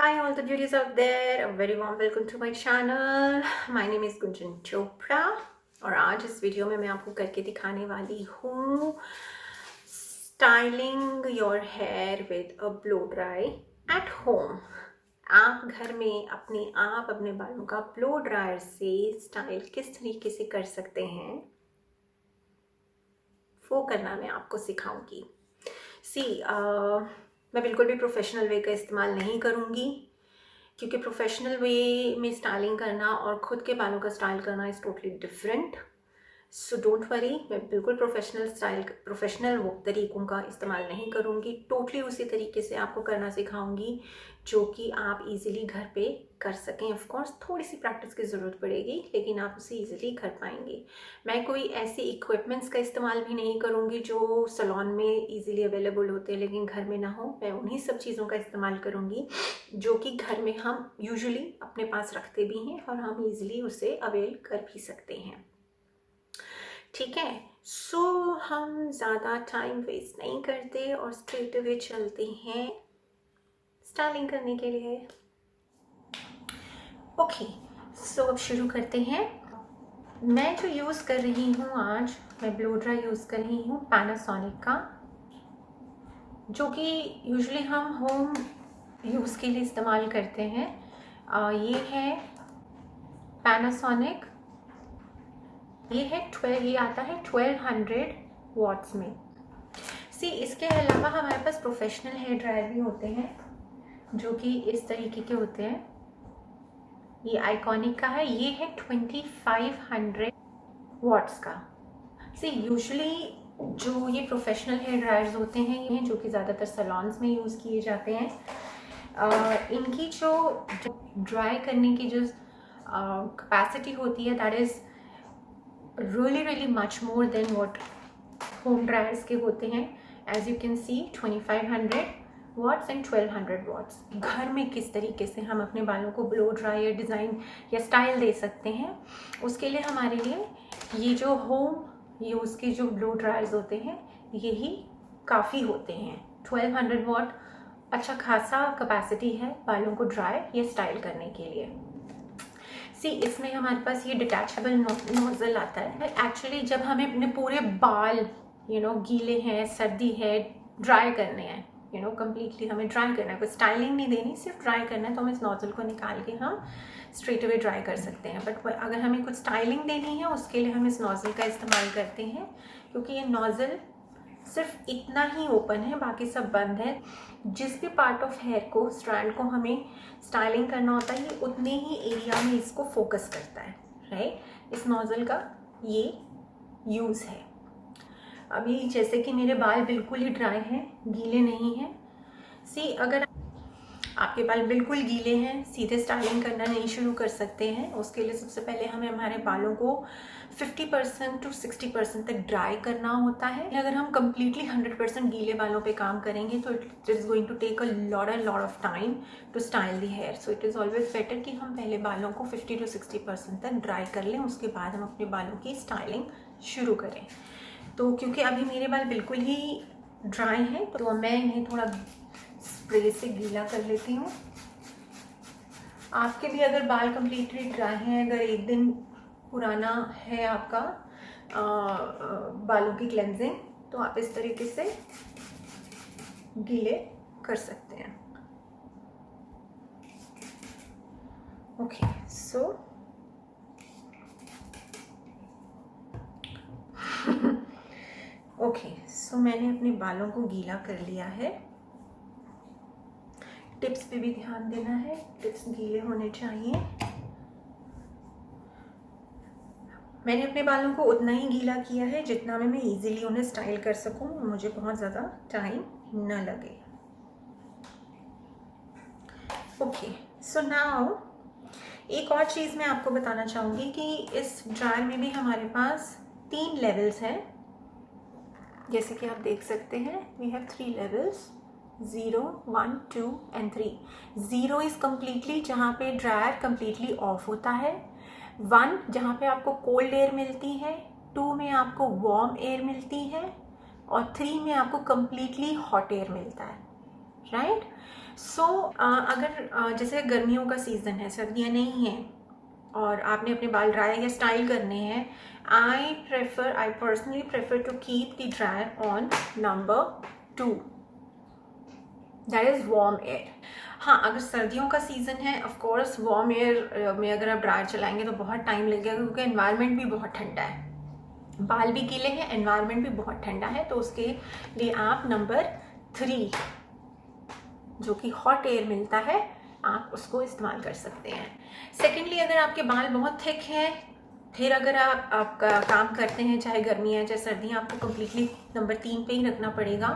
Hi all the beauties out there, a very warm welcome to my channel. My name is Gunjan Chopra और आज इस video में मैं आपको करके दिखाने वाली हूँ styling your here with a blow dry at home. आप घर में अपने बालों का ब्लो ड्रायर से स्टाइल किस तरीके से कर सकते हैं वो करना मैं आपको सिखाऊंगी। मैं बिल्कुल भी प्रोफेशनल वे का इस्तेमाल नहीं करूँगी क्योंकि प्रोफेशनल वे में स्टाइलिंग करना और ख़ुद के बालों का स्टाइल करना is totally different. So don't worry, मैं बिल्कुल प्रोफेशनल तरीक़ों का इस्तेमाल नहीं करूँगी। टोटली उसी तरीके से आपको करना सिखाऊंगी जो कि आप इजीली घर पे कर सकें। ऑफ कोर्स थोड़ी सी प्रैक्टिस की ज़रूरत पड़ेगी लेकिन आप उसे इजीली कर पाएंगे। मैं कोई ऐसे इक्विपमेंट्स का इस्तेमाल भी नहीं करूँगी जो सैलून में इजीली अवेलेबल होते हैं लेकिन घर में ना हो। मैं उन्हीं सब चीज़ों का इस्तेमाल करूँगी जो कि घर में हम यूजुअली अपने पास रखते भी हैं और हम इजीली उसे अवेल कर भी सकते हैं। ठीक है, सो हम ज़्यादा टाइम वेस्ट नहीं करते और स्ट्रेट अवे चलते हैं स्टाइलिंग करने के लिए। ओके, सो अब शुरू करते हैं। मैं जो यूज़ कर रही हूँ आज, मैं ब्लो ड्राई यूज़ कर रही हूँ पैनासोनिक का, जो कि यूजुअली हम होम यूज़ के लिए इस्तेमाल करते हैं। ये है पैनासोनिक, ये आता है 1200 वॉट्स में। इसके अलावा हमारे पास प्रोफेशनल हेयर ड्रायर भी होते हैं जो कि इस तरीके के होते हैं। ये आइकॉनिक का है, ये है 2500 वॉट्स का। यूजुअली जो ये प्रोफेशनल हेयर ड्रायर्स होते हैं ये जो कि ज़्यादातर सैलून्स में यूज़ किए जाते हैं, इनकी जो ड्राई करने की जो कैपेसिटी होती है that is really much more than what home dryers के होते हैं। As you can see 2500 watts and 1200 watts। घर में किस तरीके से हम अपने बालों को ब्लो ड्राई या डिज़ाइन या स्टाइल दे सकते हैं, उसके लिए हमारे लिए ये जो होम यूज़ के जो ब्लो ड्रायर्स होते हैं यही काफ़ी होते हैं। 1200 वॉट अच्छा खासा कैपेसिटी है बालों को ड्राई या स्टाइल करने के लिए। इसमें हमारे पास ये डिटैचेबल नोजल आता है। एक्चुअली जब हमें अपने पूरे बाल गीले हैं, सर्दी है, ड्राई करने हैं, कम्प्लीटली हमें ड्राई करना है, कोई स्टाइलिंग नहीं देनी, सिर्फ ड्राई करना है, तो हम इस नोजल को निकाल के हम स्ट्रेट अवे ड्राई कर सकते हैं। बट अगर हमें कुछ स्टाइलिंग देनी है उसके लिए हम इस नोजल का इस्तेमाल करते हैं क्योंकि ये नोजल सिर्फ इतना ही ओपन है, बाकी सब बंद है। जिस भी पार्ट ऑफ हेयर को, स्ट्रैंड को हमें स्टाइलिंग करना होता है ये उतने ही एरिया में इसको फोकस करता है, राइट। इस नोजल का ये यूज़ है। अभी जैसे कि मेरे बाल बिल्कुल ही ड्राई हैं, गीले नहीं हैं। अगर आपके बाल बिल्कुल गीले हैं, सीधे स्टाइलिंग करना नहीं शुरू कर सकते हैं, उसके लिए सबसे पहले हमें हमारे बालों को 50% to 60% तक ड्राई करना होता है। अगर हम कम्प्लीटली 100% गीले बालों पे काम करेंगे तो it is going to take a lot of time to style the hair. So it is always better कि हम पहले बालों को 50 to 60% तक ड्राई कर लें, उसके बाद हम अपने बालों की स्टाइलिंग शुरू करें। तो क्योंकि अभी मेरे बाल बिल्कुल ही ड्राई हैं तो मैं इन्हें थोड़ा स्प्रे से गीला कर लेती हूँ। आपके भी अगर बाल कम्प्लीटली ड्राई हैं, अगर एक दिन पुराना है आपका बालों की क्लेंजिंग, तो आप इस तरीके से गीले कर सकते हैं। ओके, सो मैंने अपने बालों को गीला कर लिया है। टिप्स पे भी ध्यान देना है, टिप्स गीले होने चाहिए। मैंने अपने बालों को उतना ही गीला किया है जितना में मैं इजीली उन्हें स्टाइल कर सकूं, मुझे बहुत ज़्यादा टाइम न लगे। ओके, सो नाउ एक और चीज़ मैं आपको बताना चाहूँगी कि इस ड्रायर में भी हमारे पास 3 लेवल्स हैं। जैसे कि आप देख सकते हैं, we have 3 levels, 0, 1, 2 and 3। 0 is completely जहाँ पे ड्रायर कम्प्लीटली ऑफ होता है, 1 जहाँ पे आपको कोल्ड एयर मिलती है, 2 में आपको वार्म एयर मिलती है और 3 में आपको कम्प्लीटली हॉट एयर मिलता है, राइट। सो अगर जैसे गर्मियों का सीज़न है, सर्दियाँ नहीं हैं और आपने अपने बाल ड्राई या स्टाइल करने हैं, I personally prefer to keep the dryer on number 2, that is warm air. हाँ, अगर सर्दियों का सीज़न है, ऑफ कोर्स वार्म एयर में अगर आप ड्रायर चलाएंगे तो बहुत टाइम लगेगा, क्योंकि एनवायरनमेंट भी बहुत ठंडा है, बाल भी गीले हैं, एनवायरनमेंट भी बहुत ठंडा है। तो उसके लिए आप नंबर 3 जो कि हॉट एयर मिलता है, आप उसको इस्तेमाल कर सकते हैं। सेकेंडली, अगर आपके बाल बहुत थिक हैं, फिर अगर आप आपका काम करते हैं, चाहे गर्मी है चाहे सर्दी है, आपको कम्प्लीटली नंबर 3 पे ही रखना पड़ेगा।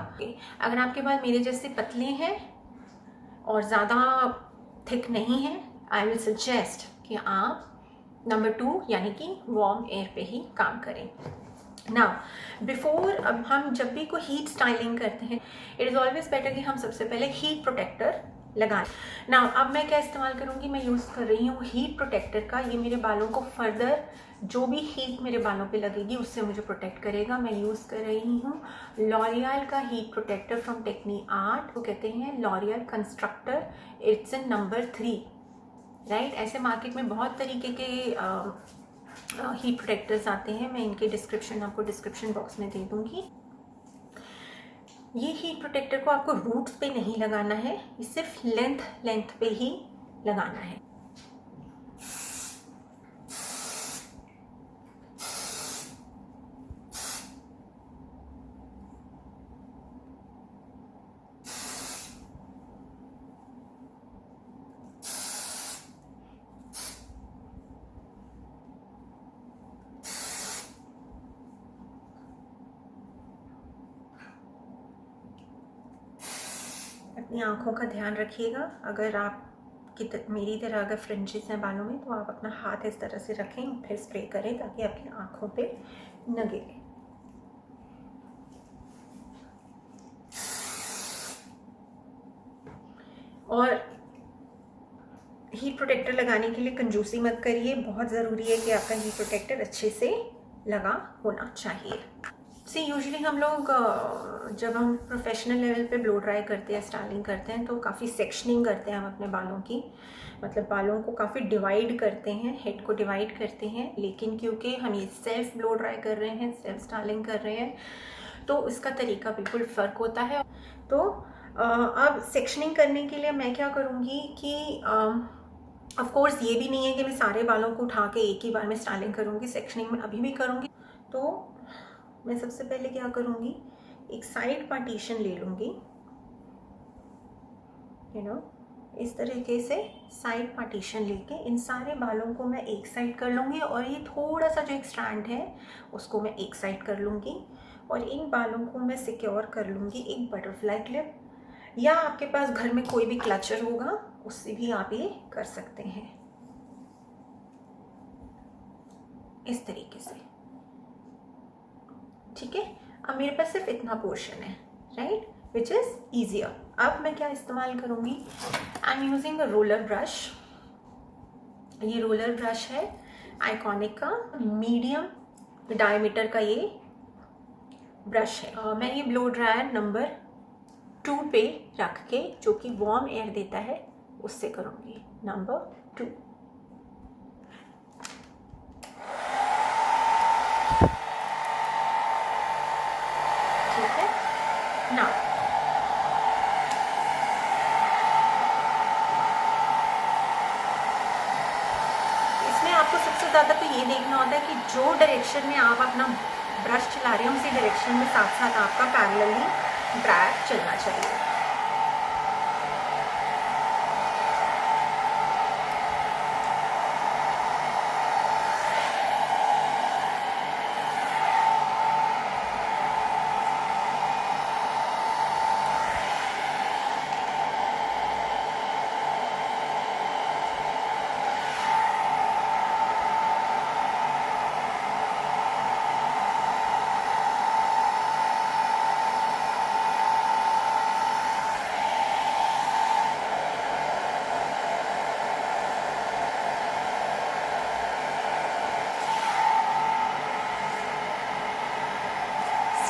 अगर आपके बाल मेरे जैसे पतले हैं और ज़्यादा थिक नहीं है, आई विल सजेस्ट कि आप नंबर 2 यानी कि वार्म एयर पे ही काम करें। नाउ बिफोर, अब हम जब भी कोई हीट स्टाइलिंग करते हैं, इट इज़ ऑलवेज बेटर कि हम सबसे पहले हीट प्रोटेक्टर लगाएं। नाउ अब मैं क्या इस्तेमाल करूँगी, मैं यूज़ कर रही हूँ हीट प्रोटेक्टर का। ये मेरे बालों को फर्दर जो भी हीट मेरे बालों पे लगेगी उससे मुझे प्रोटेक्ट करेगा। मैं यूज़ कर रही हूँ लॉरियल का हीट प्रोटेक्टर फ्रॉम टेक्नी आर्ट, वो कहते हैं L'Oréal constructor, it's in number 3, right. ऐसे मार्केट में बहुत तरीके के हीट प्रोटेक्टर्स आते हैं, मैं इनके डिस्क्रिप्शन आपको डिस्क्रिप्शन बॉक्स में दे दूंगी। ये हीट प्रोटेक्टर को आपको रूट्स पे नहीं लगाना है, ये सिर्फ लेंथ पे ही लगाना है। अपनी आँखों का ध्यान रखिएगा। अगर आप मेरी तरह अगर फ्रिंजेस हैं बालों में, तो आप अपना हाथ इस तरह से रखें, फिर स्प्रे करें ताकि आपकी आँखों पे न गिरे। और हीट प्रोटेक्टर लगाने के लिए कंजूसी मत करिए, बहुत ज़रूरी है कि आपका हीट प्रोटेक्टर अच्छे से लगा होना चाहिए। सी यूजुअली हम लोग जब हम प्रोफेशनल लेवल पे ब्लो ड्राई करते हैं, स्टाइलिंग करते हैं, तो काफ़ी सेक्शनिंग करते हैं हम अपने बालों की, मतलब बालों को काफ़ी डिवाइड करते हैं, हेड को डिवाइड करते हैं। लेकिन क्योंकि हम ये सेल्फ ब्लो ड्राई कर रहे हैं, सेल्फ स्टाइलिंग कर रहे हैं, तो इसका तरीका बिल्कुल फ़र्क होता है। तो अब सेक्शनिंग करने के लिए मैं क्या करूँगी कि ऑफ कोर्स ये भी नहीं है कि मैं सारे बालों को उठा के एक ही बार में स्टाइलिंग करूँगी, सेक्शनिंग में अभी भी करूँगी। तो मैं सबसे पहले क्या करूँगी, एक साइड पार्टीशन ले लूँगी, इस तरीके से साइड पार्टीशन लेके इन सारे बालों को मैं एक साइड कर लूँगी, और ये थोड़ा सा जो एक स्ट्रैंड है उसको मैं एक साइड कर लूँगी, और इन बालों को मैं सिक्योर कर लूँगी एक बटरफ्लाई क्लिप, या आपके पास घर में कोई भी क्लचर होगा उससे भी आप ये कर सकते हैं, इस तरीके से। ठीक है, अब मेरे पास सिर्फ इतना पोर्शन है, राइट, विच इज़ ईजियर। अब मैं क्या इस्तेमाल करूँगी, I am using a roller brush. ये रोलर ब्रश है आइकॉनिक का, मीडियम डायमीटर का ये ब्रश है। मैं ये ब्लो ड्रायर नंबर 2 पे रख के, जो कि वार्म एयर देता है, उससे करूँगी नंबर 2। ठीक है ना, इसमें आपको सबसे ज़्यादा तो ये देखना होता है कि जो डायरेक्शन में आप अपना ब्रश चला रहे हैं उसी डायरेक्शन में साथ साथ आपका पैरेलली ड्रायर चलना चाहिए।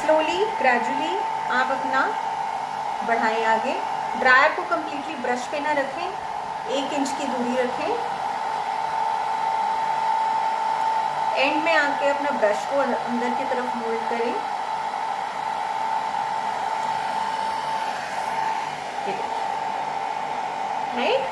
स्लोली ग्रेजुअली आप अपना बढ़ाएं आगे। ड्रायर को कम्प्लीटली ब्रश पे ना रखें, 1 इंच की दूरी रखें। एंड में आके अपना ब्रश को अंदर की तरफ मोल्ड करें। Right,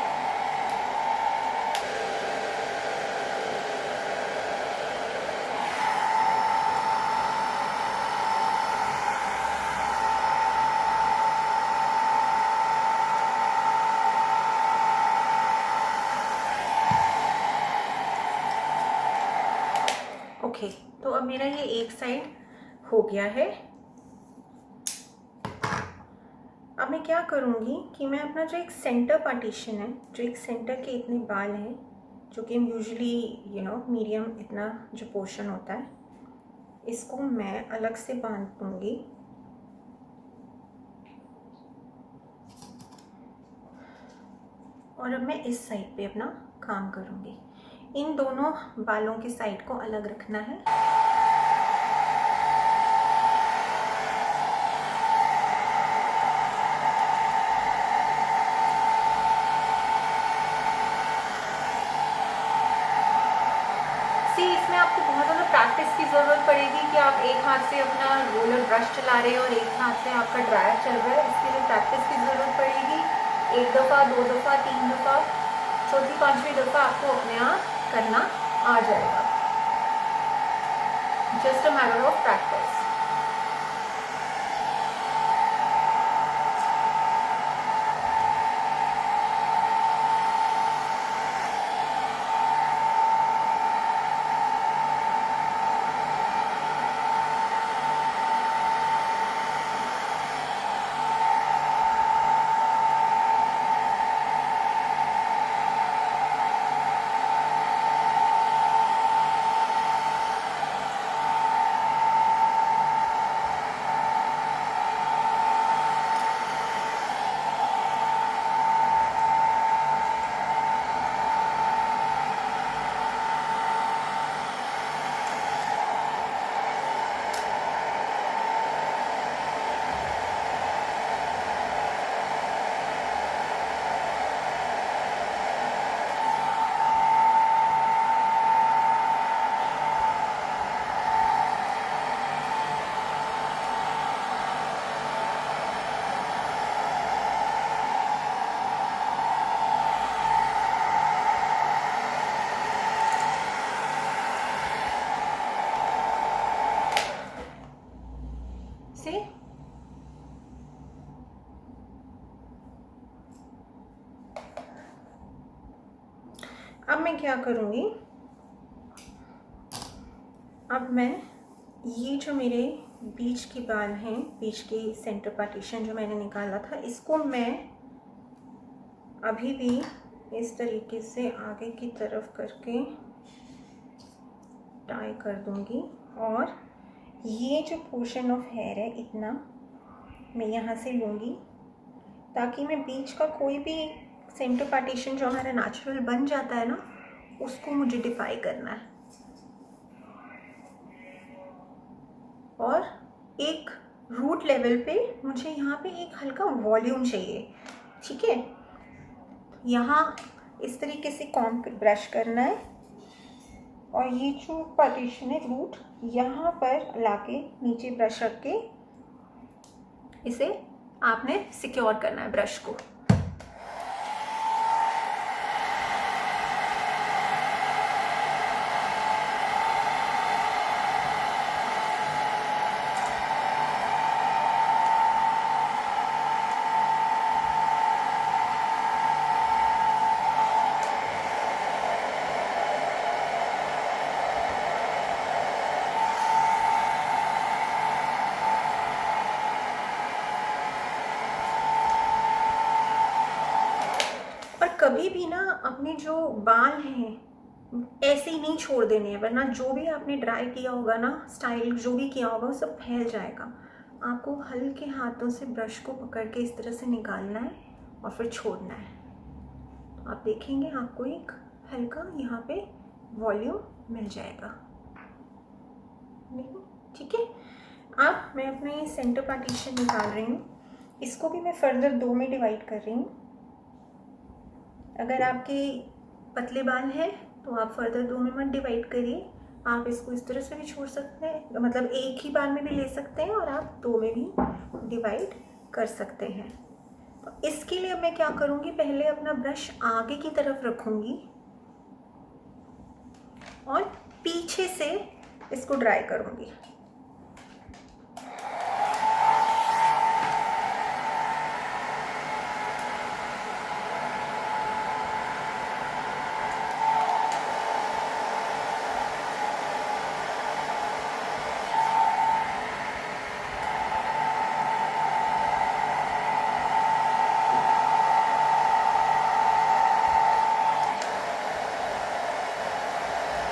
okay. तो अब मेरा ये एक साइड हो गया है। अब मैं क्या करूँगी कि मैं अपना जो एक सेंटर पार्टीशन है, जो एक सेंटर के इतने बाल हैं, जो कि यूजुअली मीडियम इतना जो पोर्शन होता है, इसको मैं अलग से बांध दूँगी। और अब मैं इस साइड पे अपना काम करूँगी। इन दोनों बालों की साइड को अलग रखना है। इसमें आपको बहुत ज़्यादा प्रैक्टिस की ज़रूरत पड़ेगी कि आप एक हाथ से अपना रोलर ब्रश चला रहे हैं और एक हाथ से आपका ड्रायर चल रहा है। इसके लिए प्रैक्टिस की ज़रूरत पड़ेगी। 1 दफ़ा, 2 दफ़ा, 3 दफ़ा, चौथी 5वीं दफ़ा आपको अपने आप करना आ जाएगा। Just a matter of practice. अब मैं क्या करूँगी, अब मैं ये जो मेरे बीच के बाल हैं, बीच के सेंटर पार्टीशन जो मैंने निकाला था, इसको मैं अभी भी इस तरीके से आगे की तरफ करके टाई कर दूँगी। और ये जो पोर्शन ऑफ हेयर है इतना मैं यहाँ से लूँगी, ताकि मैं बीच का कोई भी सेंटर पार्टीशन जो हमारा नेचुरल बन जाता है ना, उसको मुझे डिफाई करना है। और एक रूट लेवल पे मुझे यहाँ पे एक हल्का वॉल्यूम चाहिए, ठीक है। यहाँ इस तरीके से कॉम्ब ब्रश करना है और ये जो पार्टीशन है रूट, यहाँ पर लाके नीचे ब्रश रख के इसे आपने सिक्योर करना है ब्रश को। कभी भी ना अपने जो बाल हैं ऐसे ही नहीं छोड़ देने हैं, वरना जो भी आपने ड्राई किया होगा ना, स्टाइल जो भी किया होगा वो सब फैल जाएगा। आपको हल्के हाथों से ब्रश को पकड़ के इस तरह से निकालना है और फिर छोड़ना है। तो आप देखेंगे आपको एक हल्का यहाँ पे वॉल्यूम मिल जाएगा। ठीक है। अब मैं अपने सेंटर पार्टीशन निकाल रही हूँ। इसको भी मैं फर्दर 2 में डिवाइड कर रही हूँ। अगर आपके पतले बाल हैं तो आप फर्दर 2 में मत डिवाइड करिए, आप इसको इस तरह से भी छोड़ सकते हैं, मतलब एक ही बाल में भी ले सकते हैं और आप 2 में भी डिवाइड कर सकते हैं। तो इसके लिए मैं क्या करूँगी, पहले अपना ब्रश आगे की तरफ रखूँगी और पीछे से इसको ड्राई करूँगी।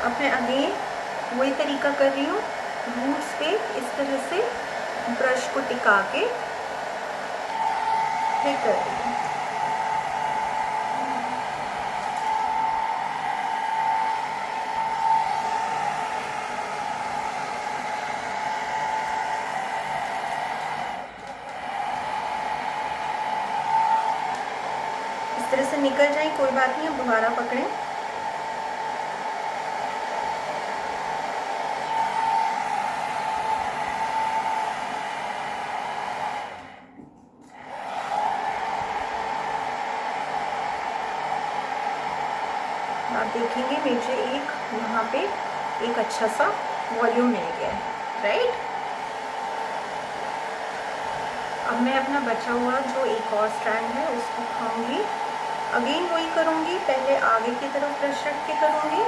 अब मैं अगेन वही तरीका कर रही हूँ, रूट्स पे इस तरह से ब्रश को टिका के फिर कर रही हूँ। इस तरह से निकल जाए कोई बात नहीं, अब दोबारा पकड़ें। आप देखेंगे मुझे एक यहाँ पे एक अच्छा सा वॉल्यूम मिल गया है, राइट। अब मैं अपना बचा हुआ जो एक और स्ट्रैंड है उसको उठाऊंगी, अगेन वही करूँगी, पहले आगे की तरफ ब्रश रख के करूँगी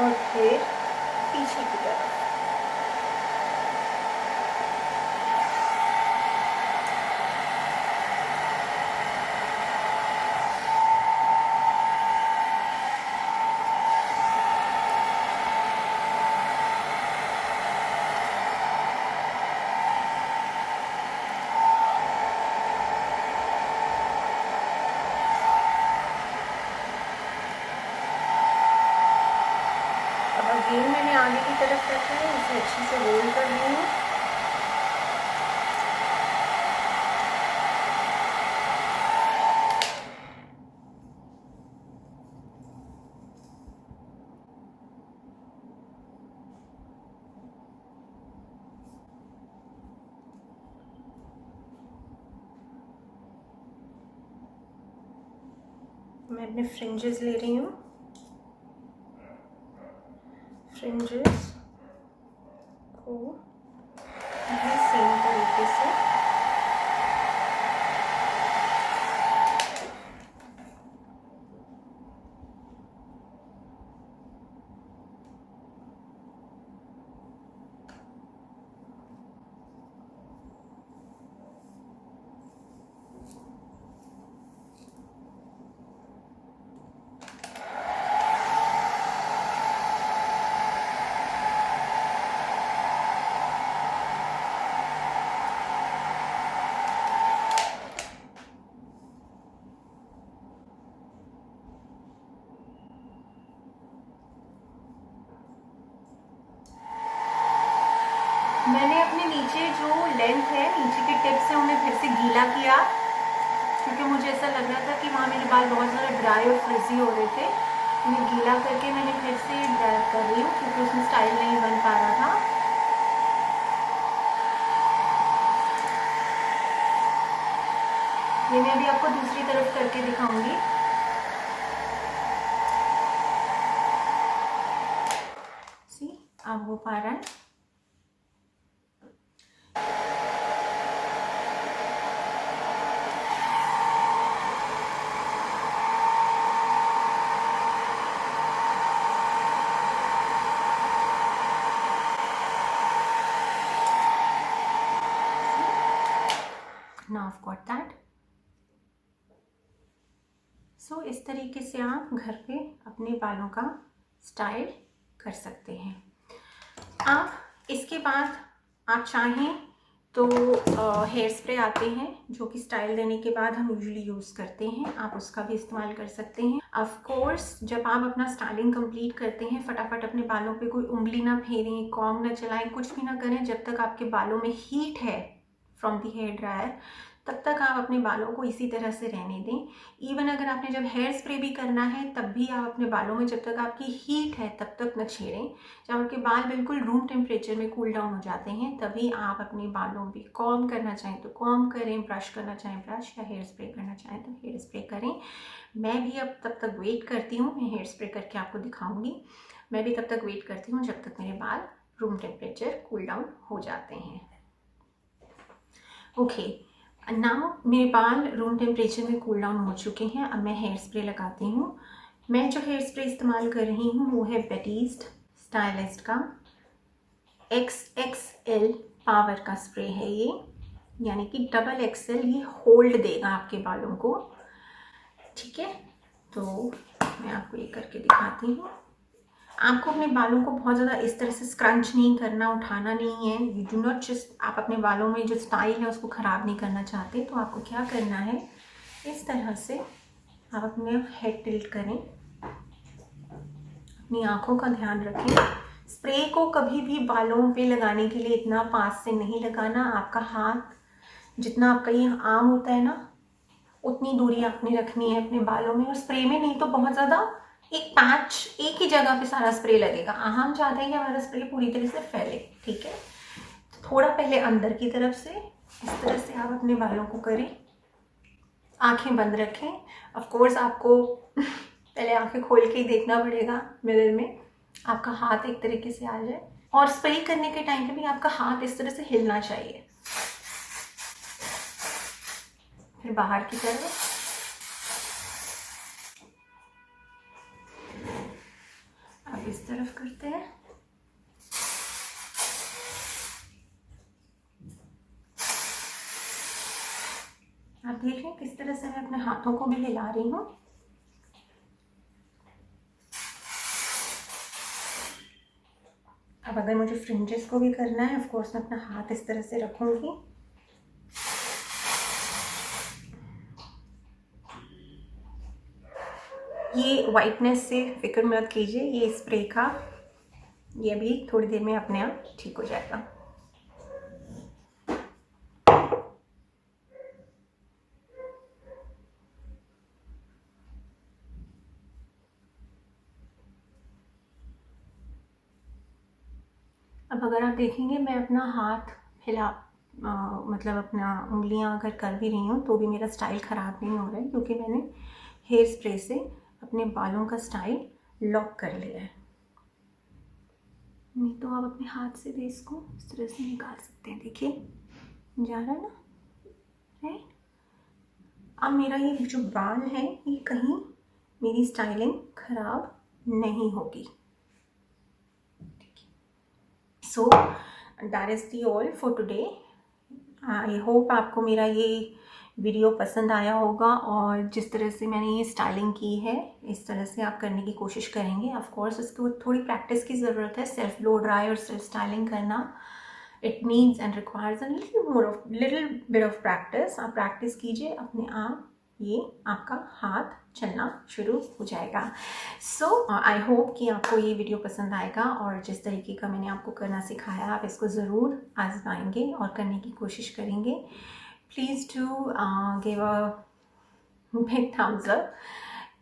और फिर पीछे की तरफ। अगेन मैंने आगे की तरफ रखा है, इसे अच्छे से रोल कर रही हूँ। मैं अपने फ्रिंजेस ले रही हूँ, फ्रिंजेस को सेम तरीके से मैंने अपने नीचे जो लेंथ है, नीचे के टिप्स है, उन्हें फिर से गीला किया क्योंकि मुझे ऐसा लग रहा था कि वहाँ मेरे बाल बहुत ज़्यादा ड्राई और फ्रिजी हो रहे थे। उन्हें गीला करके मैंने फिर से ड्राई कर रही हूँ क्योंकि उसमें स्टाइल नहीं बन पा रहा था। ये मैं अभी आपको दूसरी तरफ करके दिखाऊंगी। सी अब हो पा रहा है। Now I've got that. सो इस तरीके से आप घर पे अपने बालों का स्टाइल कर सकते हैं। आप इसके बाद आप चाहें तो हेयर स्प्रे आते हैं जो कि स्टाइल देने के बाद हम यूजुअली यूज़ करते हैं, आप उसका भी इस्तेमाल कर सकते हैं। ऑफ कोर्स जब आप अपना स्टाइलिंग कंप्लीट करते हैं, फटाफट अपने बालों पे कोई उंगली ना फेरें, कॉम्ब ना चलाएं, कुछ भी ना करें जब तक आपके बालों में हीट है फ्रॉम द हेयर ड्रायर, तब तक आप अपने बालों को इसी तरह से रहने दें। इवन अगर आपने जब हेयर स्प्रे भी करना है तब भी आप अपने बालों में जब तक आपकी हीट है तब तक न छेड़ें। जब आपके बाल बिल्कुल रूम टेम्परेचर में कूल डाउन हो जाते हैं तभी आप अपने बालों भी कॉम्ब करना चाहें तो कॉम्ब करें, ब्रश करना चाहें ब्रश, या हेयर स्प्रे करना चाहें तो हेयर स्प्रे करें। मैं भी अब तब तक वेट करती हूँ, मैं हेयर स्प्रे करके आपको दिखाऊंगी। मैं भी तब तक वेट करती हूँ जब तक मेरे बाल रूम टेम्परेचर कूल डाउन हो जाते हैं। ओके, नाउ मेरे बाल रूम टेम्परेचर में कूल डाउन हो चुके हैं। अब मैं हेयर स्प्रे लगाती हूँ। मैं जो हेयर स्प्रे इस्तेमाल कर रही हूँ वो है बेटीज स्टाइलिस्ट का XXL पावर का स्प्रे है ये, यानी कि डबल XL, ये होल्ड देगा आपके बालों को। ठीक है, तो मैं आपको ये करके दिखाती हूँ। आपको अपने बालों को बहुत ज़्यादा इस तरह से स्क्रंच नहीं करना, उठाना नहीं है। यू डू नॉट जस्ट, आप अपने बालों में जो स्टाइल है उसको ख़राब नहीं करना चाहते, तो आपको क्या करना है, इस तरह से आप अपने हेड टिल्ट करें, अपनी आँखों का ध्यान रखें। स्प्रे को कभी भी बालों पे लगाने के लिए इतना पास से नहीं लगाना। आपका हाथ जितना आपका ये आर्म होता है ना, उतनी दूरी आपने रखनी है अपने बालों में। और स्प्रे में नहीं तो बहुत ज़्यादा एक पैच, एक ही जगह पे सारा स्प्रे लगेगा। हम चाहते हैं कि हमारा स्प्रे पूरी तरह से फैले। ठीक है, थोड़ा पहले अंदर की तरफ से इस तरह से आप अपने बालों को करें, आंखें बंद रखें। ऑफ कोर्स आपको पहले आंखें खोल के ही देखना पड़ेगा मिरर में, आपका हाथ एक तरीके से आ जाए। और स्प्रे करने के टाइम पे भी आपका हाथ इस तरह से हिलना चाहिए। फिर बाहर की तरफ अब इस तरफ करते हैं। आप देख रहे हैं किस तरह से मैं अपने हाथों को भी हिला रही हूँ। अब अगर मुझे फ्रिंजेस को भी करना है, ऑफ कोर्स मैं अपना हाथ इस तरह से रखूंगी। ये वाइटनेस से फिक्र मत कीजिए, ये स्प्रे का ये अभी थोड़ी देर में अपने आप ठीक हो जाएगा। अब अगर आप देखेंगे मैं अपना हाथ हिला मतलब अपना उंगलियां अगर कर भी रही हूँ तो भी मेरा स्टाइल ख़राब नहीं हो रहा है, क्योंकि मैंने हेयर स्प्रे से अपने बालों का स्टाइल लॉक कर लिया है। नहीं तो आप अपने हाथ से भी इसको इस तरह से निकाल सकते हैं। देखिए जा रहा है ना, राइट। अब मेरा ये जो बाल है ये कहीं मेरी स्टाइलिंग ख़राब नहीं होगी। So that is the all for today. I hope आपको मेरा ये वीडियो पसंद आया होगा, और जिस तरह से मैंने ये स्टाइलिंग की है इस तरह से आप करने की कोशिश करेंगे। ऑफ कोर्स इसको थोड़ी प्रैक्टिस की ज़रूरत है, सेल्फ ब्लो ड्राई और सेल्फ स्टाइलिंग करना। It means and requires a little bit of practice. आप प्रैक्टिस कीजिए, अपने आप ये आपका हाथ चलना शुरू हो जाएगा। सो आई होप कि आपको ये वीडियो पसंद आएगा, और जिस तरीके का मैंने आपको करना सिखाया आप इसको ज़रूर आजमाएंगे और करने की कोशिश करेंगे। Please do give a big thumbs up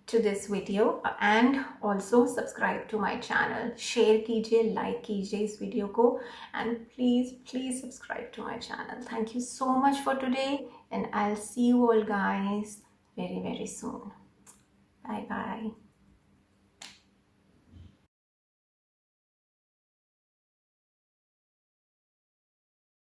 to this video and also subscribe to my channel. share कीजिए, like कीजिए इस वीडियो को, and please subscribe to my channel. Thank you so much for today, and I'll see you all guys very soon. Bye bye.